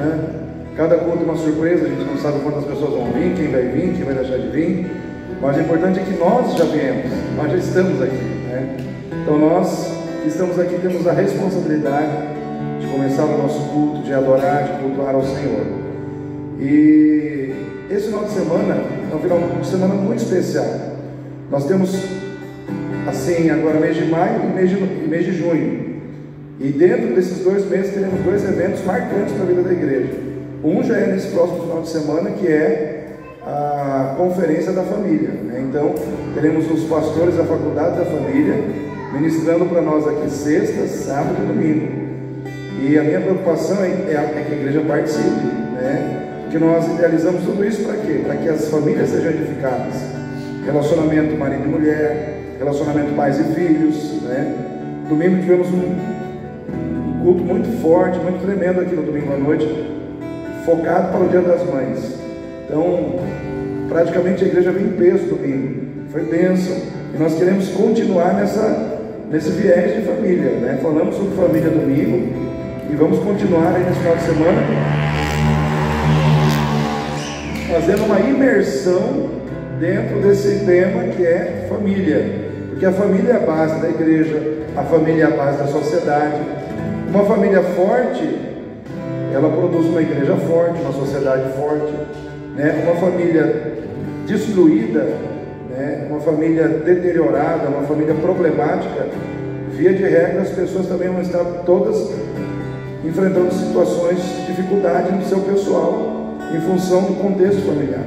né? Cada culto é uma surpresa, a gente não sabe quantas pessoas vão vir, quem vai deixar de vir, mas o importante é que nós já viemos, nós já estamos aqui, né? Então nós que estamos aqui temos a responsabilidade de começar o nosso culto, de adorar, de cultuar ao Senhor. E esse final de semana é um final de semana muito especial. Nós temos, assim, agora mês de maio e mês de junho. E dentro desses 2 meses teremos 2 eventos marcantes para a vida da igreja. Um já é nesse próximo final de semana, que é a Conferência da Família, né? Então, teremos os pastores da Faculdade da Família ministrando para nós aqui sexta, sábado e domingo. E a minha preocupação é que a igreja participe, né? Que nós idealizamos tudo isso para quê? Para que as famílias sejam edificadas. Relacionamento marido e mulher, relacionamento pais e filhos, né? Domingo tivemos um culto muito forte, muito tremendo aqui no domingo à noite, focado para o Dia das Mães. Então, praticamente a igreja veio em peso domingo, foi bênção, e nós queremos continuar nesse viés de família, né? Falamos sobre família domingo, e vamos continuar aí nesse final de semana, fazendo uma imersão dentro desse tema que é família, porque a família é a base da igreja, a família é a base da sociedade. Uma família forte, ela produz uma igreja forte, uma sociedade forte, né? Uma família destruída, né? Uma família deteriorada, uma família problemática, via de regra as pessoas também vão estar todas enfrentando situações de dificuldade no seu pessoal, em função do contexto familiar.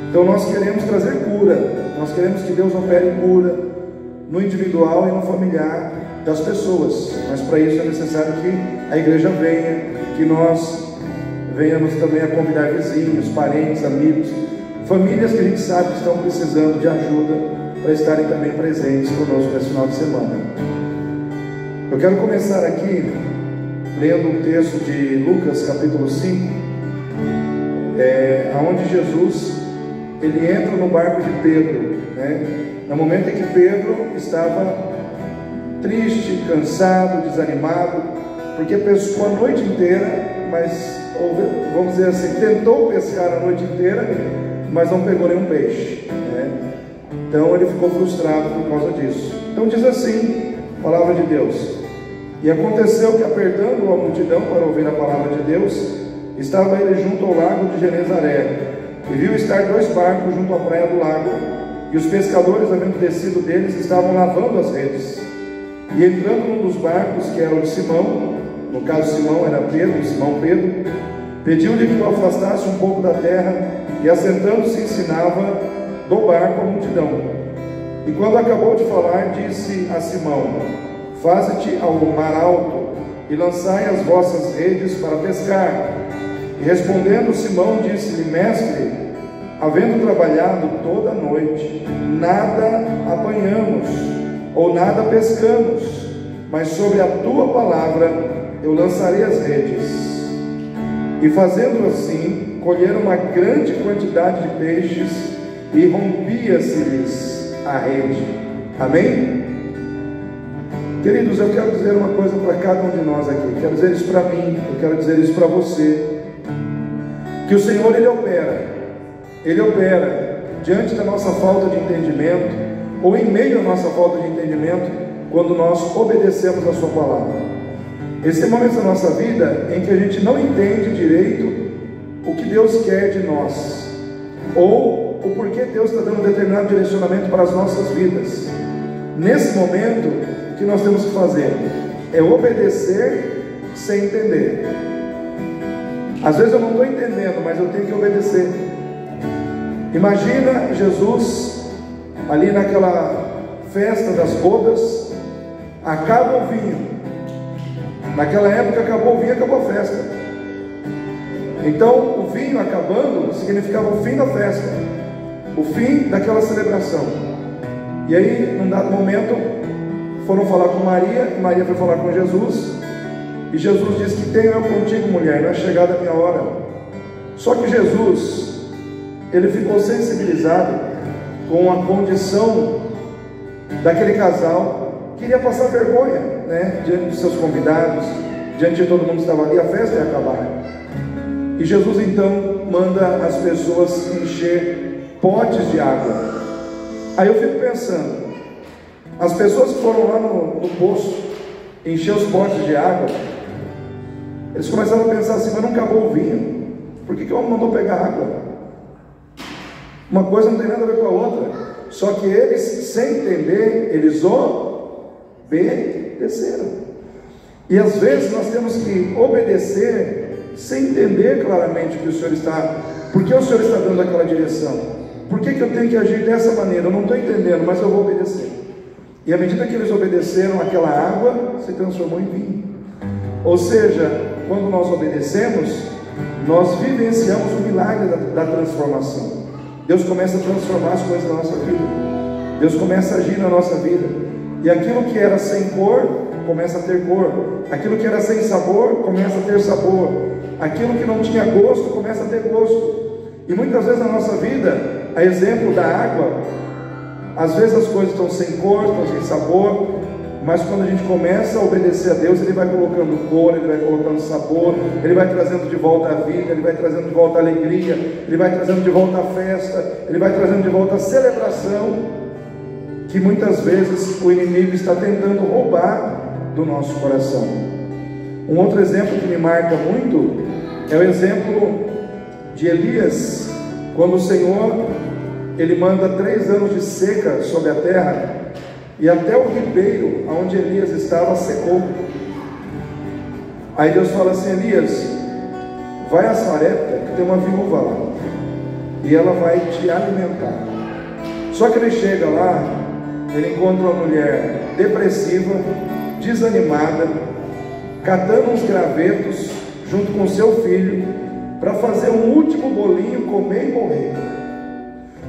Então nós queremos trazer cura, nós queremos que Deus opere cura no individual e no familiar das pessoas, mas para isso é necessário que a igreja venha, que nós venhamos também a convidar vizinhos, parentes, amigos, famílias que a gente sabe que estão precisando de ajuda para estarem também presentes conosco nesse final de semana. Eu quero começar aqui lendo um texto de Lucas capítulo 5, onde Jesus ele entra no barco de Pedro, né? No momento em que Pedro estava triste, cansado, desanimado, porque pescou a noite inteira, mas, vamos dizer assim, tentou pescar a noite inteira, mas não pegou nenhum peixe, né? Então ele ficou frustrado por causa disso. Então diz assim a palavra de Deus: e aconteceu que, apertando a multidão para ouvir a palavra de Deus, estava ele junto ao lago de Genezaré, e viu estar 2 barcos junto à praia do lago, e os pescadores, havendo descido deles, estavam lavando as redes. E entrando num dos barcos, que era o de Simão, no caso Simão era Pedro, Simão Pedro, pediu-lhe que o afastasse um pouco da terra, e assentando-se ensinava do barco a multidão. E quando acabou de falar, disse a Simão: faze-te ao mar alto, e lançai as vossas redes para pescar. E respondendo Simão, disse-lhe: mestre, havendo trabalhado toda a noite, nada apanhamos, ou nada pescamos, mas sobre a tua palavra eu lançarei as redes. E fazendo assim, colheram uma grande quantidade de peixes, e rompia-se-lhes a rede. Amém? Queridos, eu quero dizer uma coisa para cada um de nós aqui. Eu quero dizer isso para mim, eu quero dizer isso para você, que o Senhor Ele opera diante da nossa falta de entendimento, ou em meio à nossa falta de entendimento, quando nós obedecemos a sua palavra. Existem momentos da nossa vida em que a gente não entende direito o que Deus quer de nós, ou o porquê Deus está dando um determinado direcionamento para as nossas vidas. Nesse momento, o que nós temos que fazer é obedecer sem entender. Às vezes eu não estou entendendo, mas eu tenho que obedecer. Imagina Jesus ali naquela festa das bodas, acaba o vinho. Naquela época acabou o vinho, acabou a festa. Então o vinho acabando significava o fim da festa, o fim daquela celebração. E aí, num dado momento, foram falar com Maria, e Maria foi falar com Jesus, e Jesus disse: que tenho eu contigo, mulher, não é chegada a minha hora. Só que Jesus, ele ficou sensibilizado com a condição daquele casal, que iria passar vergonha, né, diante dos seus convidados, diante de todo mundo que estava ali, a festa ia acabar. E Jesus então manda as pessoas encher potes de água. Aí eu fico pensando, as pessoas que foram lá no poço encher os potes de água, eles começaram a pensar assim: mas não acabou o vinho, por que o homem mandou pegar água? Uma coisa não tem nada a ver com a outra. Só que eles, sem entender, eles obedeceram. E às vezes nós temos que obedecer sem entender claramente o que o Senhor está, por que o Senhor está dando aquela direção. Por que eu tenho que agir dessa maneira? Eu não estou entendendo, mas eu vou obedecer. E à medida que eles obedeceram, aquela água se transformou em vinho. Ou seja, quando nós obedecemos, nós vivenciamos o milagre da transformação. Deus começa a transformar as coisas na nossa vida. Deus começa a agir na nossa vida. E aquilo que era sem cor, começa a ter cor. Aquilo que era sem sabor, começa a ter sabor. Aquilo que não tinha gosto, começa a ter gosto. E muitas vezes na nossa vida, a exemplo da água, às vezes as coisas estão sem cor, estão sem sabor, mas quando a gente começa a obedecer a Deus, Ele vai colocando cor, Ele vai colocando sabor, Ele vai trazendo de volta a vida, Ele vai trazendo de volta a alegria, Ele vai trazendo de volta a festa, Ele vai trazendo de volta a celebração, que muitas vezes o inimigo está tentando roubar do nosso coração. Um outro exemplo que me marca muito é o exemplo de Elias, quando o Senhor, Ele manda 3 anos de seca sobre a terra, e até o ribeiro onde Elias estava secou. Aí Deus fala assim: Elias, vai a Sarepta, que tem uma viúva lá, e ela vai te alimentar. Só que ele chega lá, ele encontra uma mulher depressiva, desanimada, catando uns gravetos junto com seu filho, para fazer um último bolinho, comer e morrer.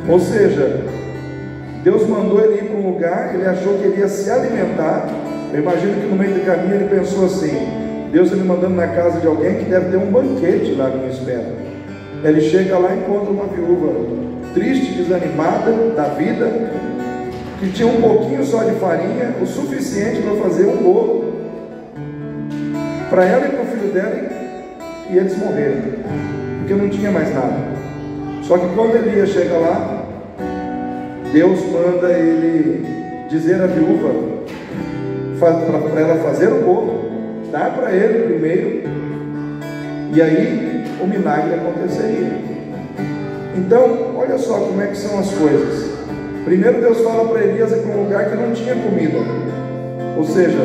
Ou seja, Deus mandou ele ir para um lugar, ele achou que ele ia se alimentar. Eu imagino que no meio do caminho ele pensou assim: Deus está me mandando na casa de alguém que deve ter um banquete lá à minha espera. Ele chega lá e encontra uma viúva triste, desanimada da vida, que tinha um pouquinho só de farinha, o suficiente para fazer um bolo para ela e para o filho dela, e eles morreram, porque não tinha mais nada. Só que quando Elias chega lá, Deus manda ele dizer à viúva para ela fazer o bolo, dar para ele primeiro, e aí o milagre aconteceria. Então, olha só como é que são as coisas. Primeiro Deus fala para Elias ir para um lugar que não tinha comida. Ou seja,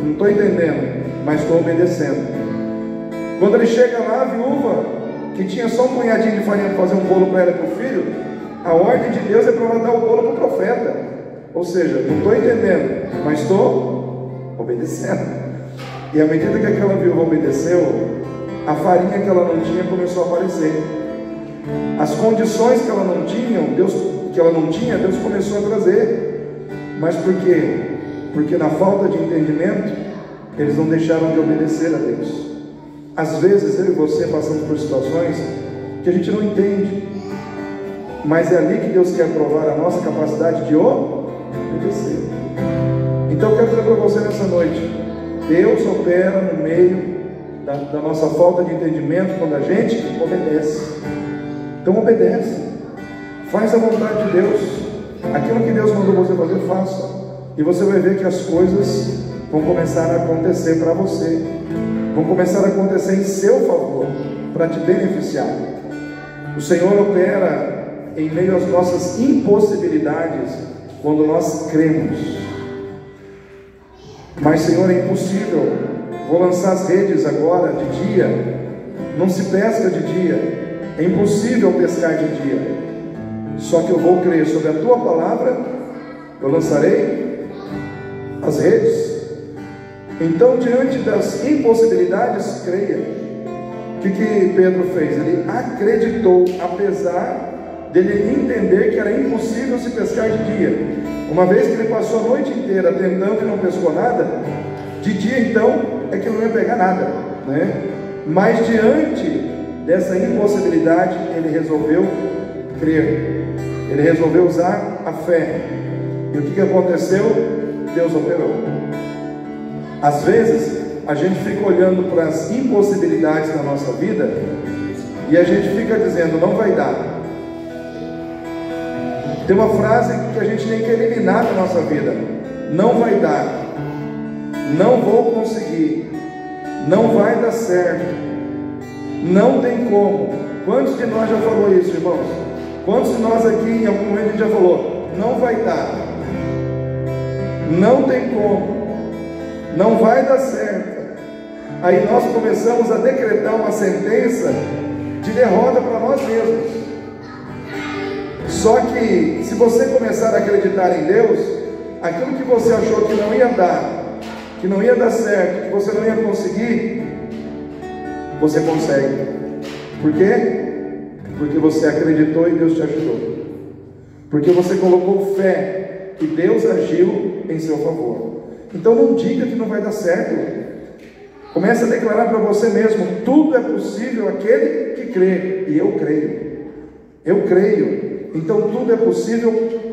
não estou entendendo, mas estou obedecendo. Quando ele chega lá, a viúva, que tinha só um punhadinho de farinha para fazer um bolo para ela e para o filho, a ordem de Deus é para ela dar o bolo para o profeta. Ou seja, não estou entendendo, mas estou obedecendo. E à medida que aquela viúva obedeceu, a farinha que ela não tinha começou a aparecer. As condições que ela não tinha, Deus começou a trazer. Mas por quê? Porque na falta de entendimento, eles não deixaram de obedecer a Deus. Às vezes eu e você passamos por situações que a gente não entende, mas é ali que Deus quer provar a nossa capacidade de obedecer. Então eu quero dizer para você nessa noite: Deus opera no meio da nossa falta de entendimento quando a gente obedece. Então obedece, faz a vontade de Deus, aquilo que Deus mandou você fazer, faça, e você vai ver que as coisas vão começar a acontecer para você, vão começar a acontecer em seu favor, para te beneficiar. O Senhor opera em meio às nossas impossibilidades quando nós cremos. Mas Senhor, é impossível, vou lançar as redes agora de dia, não se pesca de dia, é impossível pescar de dia, só que eu vou crer sobre a Tua palavra, eu lançarei as redes. Então, diante das impossibilidades, creia. O que Pedro fez? Ele acreditou, apesar dele entender que era impossível se pescar de dia. Uma vez que ele passou a noite inteira tentando e não pescou nada, de dia então é que não ia pegar nada, né? Mas diante dessa impossibilidade, ele resolveu crer, ele resolveu usar a fé. E o que aconteceu? Deus operou. Às vezes a gente fica olhando para as impossibilidades da nossa vida e a gente fica dizendo, não vai dar. Tem uma frase que a gente tem que eliminar da nossa vida: não vai dar, não vou conseguir, não vai dar certo, não tem como. Quantos de nós já falou isso, irmãos? Quantos de nós aqui em algum momento a gente já falou, não vai dar, não tem como, não vai dar certo? Aí nós começamos a decretar uma sentença de derrota para nós mesmos. Só que se você começar a acreditar em Deus, aquilo que você achou que não ia dar, que não ia dar certo, que você não ia conseguir, você consegue. Por quê? Porque você acreditou e Deus te ajudou. Porque você colocou fé que Deus agiu em seu favor. Então não diga que não vai dar certo. Comece a declarar para você mesmo: tudo é possível aquele que crê. E eu creio. Eu creio. Então tudo é possível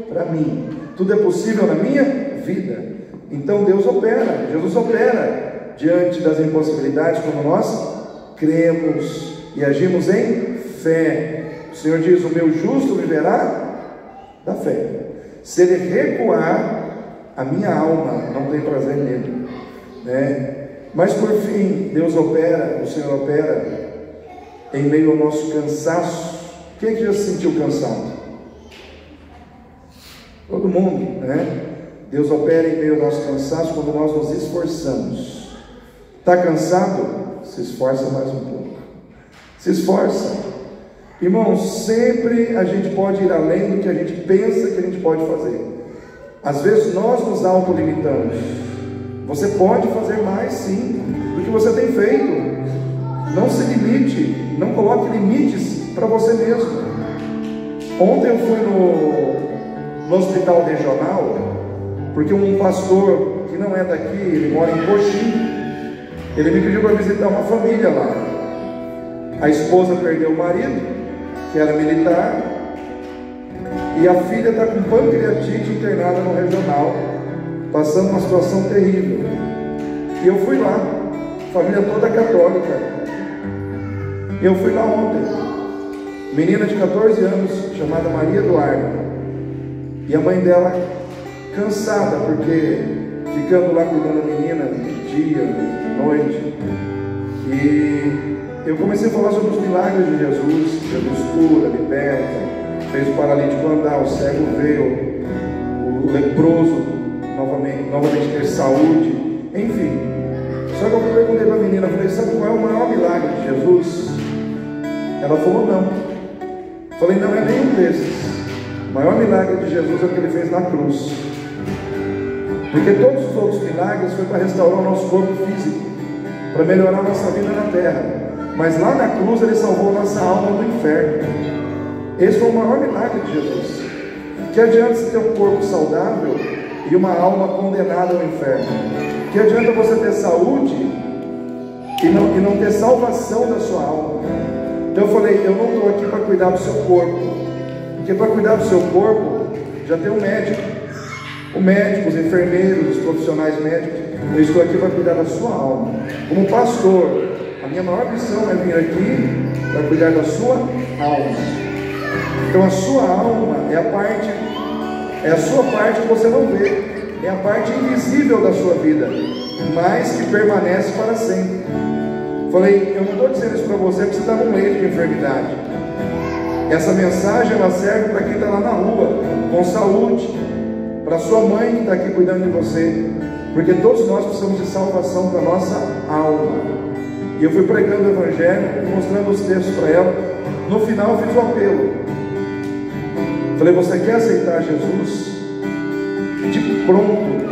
para mim. Tudo é possível na minha vida. Então Deus opera. Jesus opera diante das impossibilidades quando nós cremos e agimos em fé. O Senhor diz: o meu justo viverá da fé. Se ele recuar, a minha alma não tem prazer nele, né? Mas por fim, Deus opera, o Senhor opera em meio ao nosso cansaço. Quem é que já se sentiu cansado? Todo mundo, né? Deus opera em meio ao nosso cansaço quando nós nos esforçamos. Está cansado? Se esforça mais um pouco. Se esforça. Irmãos, sempre a gente pode ir além do que a gente pensa que a gente pode fazer. Às vezes nós nos autolimitamos. Você pode fazer mais sim do que você tem feito. Não se limite, não coloque limites para você mesmo. Ontem eu fui no hospital regional, porque um pastor que não é daqui, ele mora em Coxim, ele me pediu para visitar uma família lá. A esposa perdeu o marido, que era militar, e a filha está com pancreatite internada no regional, passando uma situação terrível. E eu fui lá, família toda católica. Eu fui lá ontem, menina de 14 anos, chamada Maria Eduarda, e a mãe dela cansada, porque ficando lá cuidando da menina, dia, noite. E eu comecei a falar sobre os milagres de Jesus. Jesus cura, liberta, fez o paralítico andar, o cego ver, o leproso novamente ter saúde, enfim. Só que eu perguntei para a menina, falei: sabe qual é o maior milagre de Jesus? Ela falou: não. Falei: não é nenhum desses. O maior milagre de Jesus é o que ele fez na cruz. Porque todos os outros milagres foi para restaurar o nosso corpo físico, para melhorar a nossa vida na terra. Mas lá na cruz ele salvou a nossa alma do inferno. Esse foi o maior milagre de Jesus. Que adianta você ter um corpo saudável e uma alma condenada ao inferno? Que adianta você ter saúde e não ter salvação da sua alma? Então eu falei: eu não estou aqui para cuidar do seu corpo, porque para cuidar do seu corpo já tem um médico, o médico, os enfermeiros, os profissionais médicos. Eu estou aqui para cuidar da sua alma. Como pastor, a minha maior missão é vir aqui para cuidar da sua alma. Então a sua alma é a sua parte que você não vê, é a parte invisível da sua vida, mas que permanece para sempre. Falei: eu não estou dizendo isso para você porque você está num leito de enfermidade. Essa mensagem ela serve para quem está lá na rua, com saúde, para sua mãe que está aqui cuidando de você, porque todos nós precisamos de salvação para a nossa alma. E eu fui pregando o Evangelho e mostrando os textos para ela. No final eu fiz um apelo. Falei: você quer aceitar Jesus? De pronto,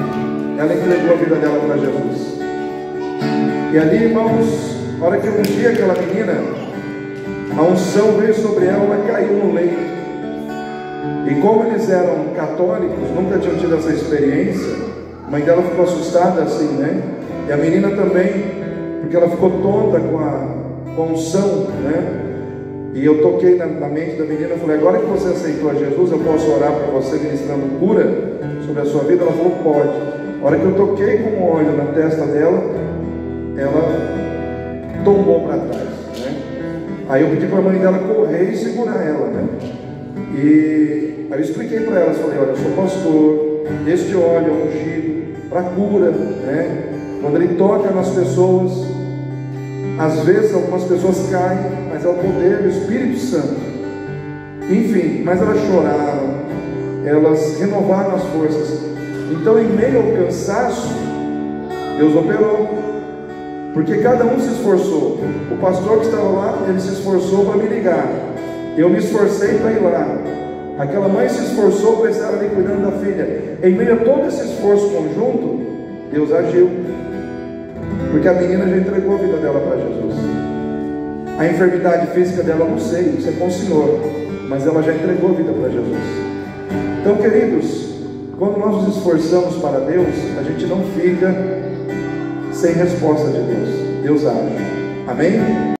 ela entregou a vida dela para Jesus. E ali, irmãos, na hora que um dia aquela menina, a unção veio sobre ela, ela caiu no leito. E como eles eram católicos, nunca tinham tido essa experiência, a mãe dela ficou assustada assim, né? E a menina também, porque ela ficou tonta com a unção, né? E eu toquei na mente da menina, falei: agora que você aceitou a Jesus, eu posso orar para você ministrando cura sobre a sua vida? Ela falou: pode. A hora que eu toquei com o óleo na testa dela, ela tombou para trás, né? Aí eu pedi para a mãe dela correr e segurar ela, né? E aí eu expliquei para elas, falei, olha, eu sou pastor, este óleo é ungido para cura, né? Quando ele toca nas pessoas, às vezes algumas pessoas caem, mas é o poder do Espírito Santo. Enfim, mas elas choraram, elas renovaram as forças. Então, em meio ao cansaço, Deus operou, porque cada um se esforçou. O pastor que estava lá, ele se esforçou para me ligar, eu me esforcei para ir lá. Aquela mãe se esforçou para estar ali cuidando da filha. Em meio a todo esse esforço conjunto, Deus agiu, porque a menina já entregou a vida dela para Jesus. A enfermidade física dela, não sei, isso é com o Senhor, mas ela já entregou a vida para Jesus. Então, queridos, quando nós nos esforçamos para Deus, a gente não fica sem resposta de Deus. Deus age. Amém?